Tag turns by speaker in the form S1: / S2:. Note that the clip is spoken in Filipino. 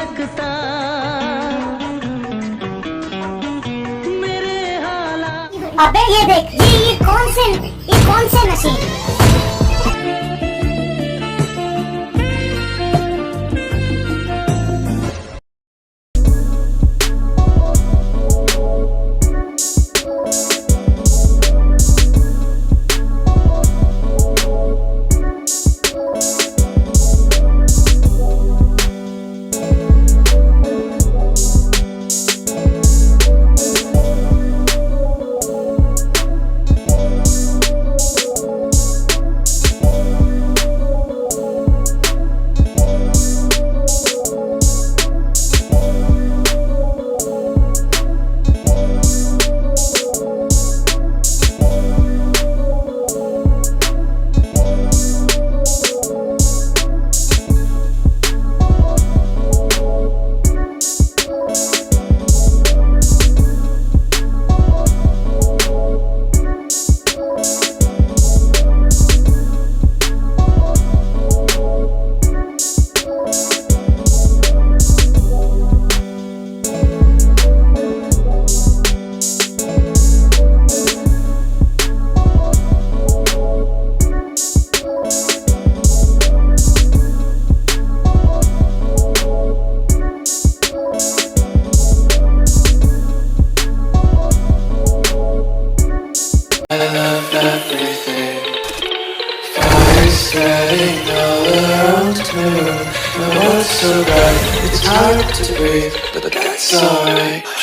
S1: सकता मेरे हालात।
S2: अबे ये देख, ये कौन से machine.
S3: Setting all around me. My world's so bright, it's hard to breathe, but that's alright.